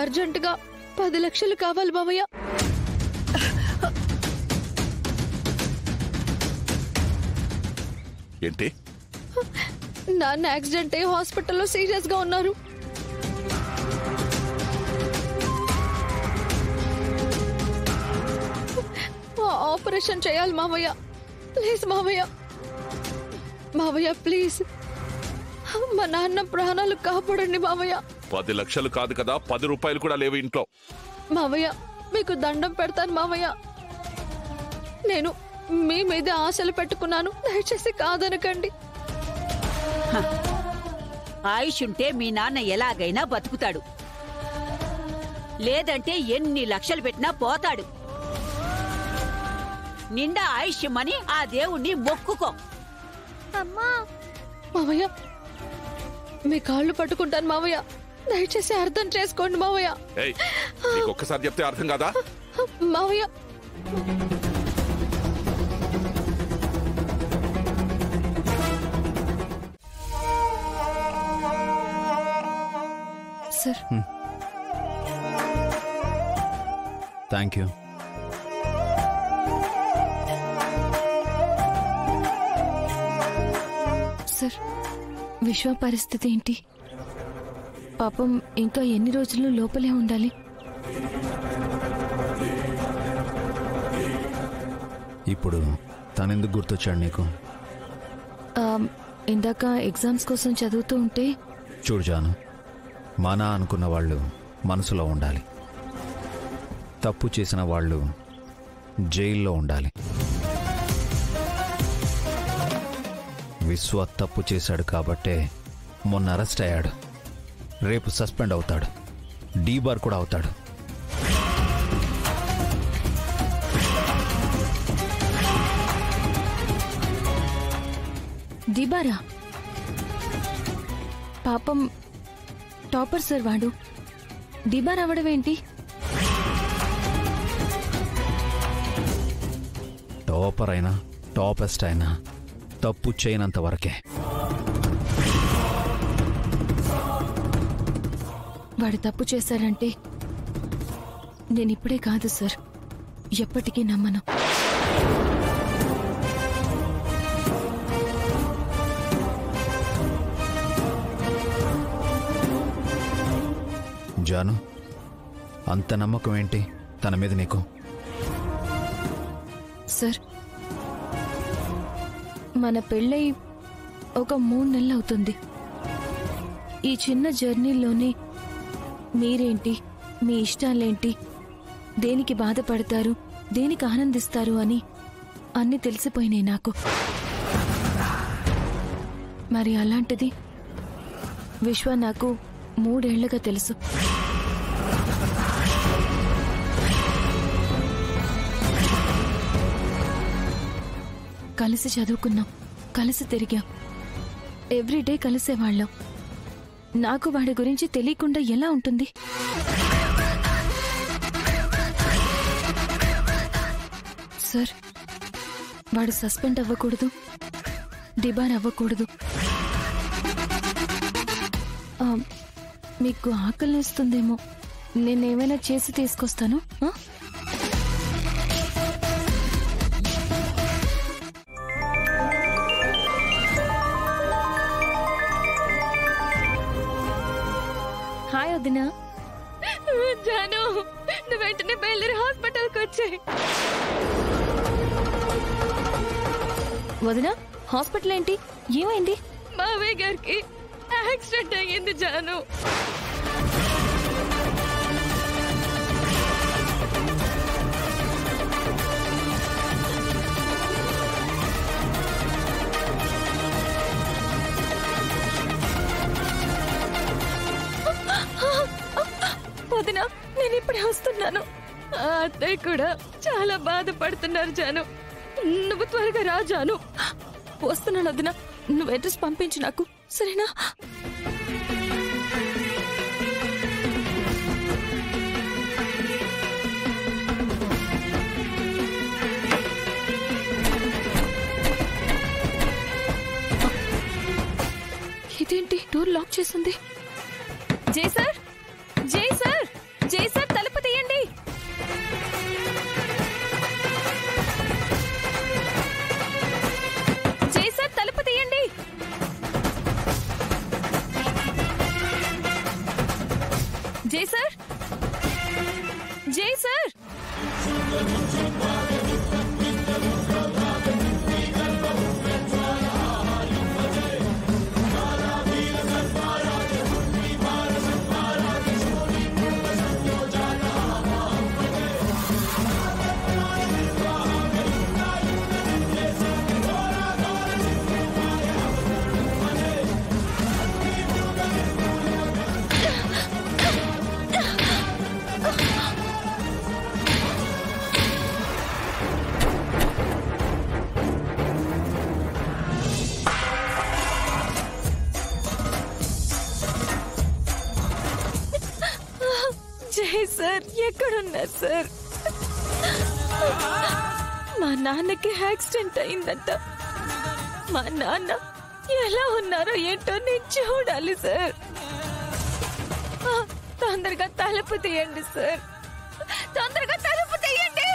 అర్జెంటుగా 10 లక్షలు కావాలి మావయ్య. ఏంటి? నాన్న యాక్సిడెంట్ అయ్యి హాస్పిటల్లో సీరియస్ గా ఉన్నారు. ఆపరేషన్ చేయాలి మావయ్య. ప్లీజ్ మావయ్య, మావయ్య ప్లీజ్, మా నాన్న ప్రాణాలు కాపాడండి మావయ్య. 10 లక్షలు కాదు కదా, 10 రూపాయలు కూడా లేవు ఇంట్లో. మావయ్య మీకు దండం పెడతాను మావయ్య. నేను మీ మీద ఆశలు పెట్టుకున్నాను, దయచేసి కాదనకండి. ఆయుష్ ఉంటే మీ నాన్న ఎలాగైనా బతుకుతాడు, లేదంటే ఎన్ని లక్షలు పెట్టినా పోతాడు. నిండా ఆయుష్యమని ఆ దేవుణ్ణి మొక్కుకో. అమ్మా మావయ్య, మీ కాళ్ళు పట్టుకుంటాను మావయ్య, దయచేసి అర్థం చేసుకోండి మావయ్య. ఒక్కసారి చెప్తే అర్థం కాదా మావయ్య? Sir thank you. సార్ విశ్వ పరిస్థితి ఏంటి? పాపం ఇంకా ఎన్ని రోజులు లోపలే ఉండాలి? ఇప్పుడు తనెందుకు గుర్తొచ్చాడు నీకు? ఇందాక ఎగ్జామ్స్ కోసం చదువుతూ ఉంటే. చూడు జాను, మన అనుకున్న వాళ్ళు మనసులో ఉండాలి, తప్పు చేసిన వాళ్ళు జైల్లో ఉండాలి. విశ్వ తప్పు చేశాడు కాబట్టే మొన్న అరెస్ట్ అయ్యాడు, రేపు సస్పెండ్ అవుతాడు, డీబార్ కూడా అవుతాడు. డీబారా? పాపం టాపర్ సార్ వాడు, డీబార్ అవడమేంటి? టాపర్ అయినా టాపెస్ట్ అయినా తప్పు చేయనంత వరకే. వాడు తప్పు చేశాడంటే నేనిప్పుడే కాదు సార్, ఎప్పటికీ నమ్మను. జాను, అంత నమ్మకం ఏంటి తన మీద నీకు? సార్ మన పెళ్ళై ఒక 3 నెలలు అవుతుంది. ఈ చిన్న జర్నీలోనే మీరేంటి, మీ ఇష్టాలేంటి, దేనికి బాధపడతారు, దేనికి ఆనందిస్తారు అని అన్నీ తెలిసిపోయినాయి నాకు. మరి అలాంటిది విశ్వ నాకు 3 ఏళ్లుగా తెలుసు. కలిసి చదువుకున్నాం, కలిసి తిరిగాం, ఎవ్రీడే కలిసేవాళ్ళం. నాకు వాడి గురించి తెలియకుండా ఎలా ఉంటుంది? సార్ వాడు సస్పెండ్ అవ్వకూడదు, డిబార్ అవ్వకూడదు. మీకు ఆకలిస్తుందేమో, నేనేమైనా చేసి తీసుకొస్తాను. హాయ్ వదినా. జాను, నువ్వు వెంటనే బయలుదేరి హాస్పిటల్కి వచ్చాయి. వదినా, హాస్పిటల్ ఏంటి, ఏమైంది? మావయ్య గారికి యాక్సిడెంట్ అయ్యింది జాను. వదినా, నేను ఇప్పుడే వస్తున్నాను. అత్తయ్య కూడా చాలా బాధపడుతున్నారు జాను. నువ్వు త్వరగా రా జాను. వస్తున్నాను వదినా, నువ్వు అడ్రస్ పంపించు నాకు, సరేనా? ఇదేంటి డోర్ లాక్ చేసింది? జై సార్, జై సార్, జై సార్ తలుపు తీయండి. జై సార్ తలుపు తీయండి. జై సార్, జై సార్. జై సార్, ఎక్కడున్నారు సార్? మా నాన్నకి యాక్సిడెంట్ అయిందంట. మా నాన్న ఎలా ఉన్నారో ఏంటో నేను చూడాలి సార్. తొందరగా తలుపు తీయండి సార్, తొందరగా తలుపు తీయండి.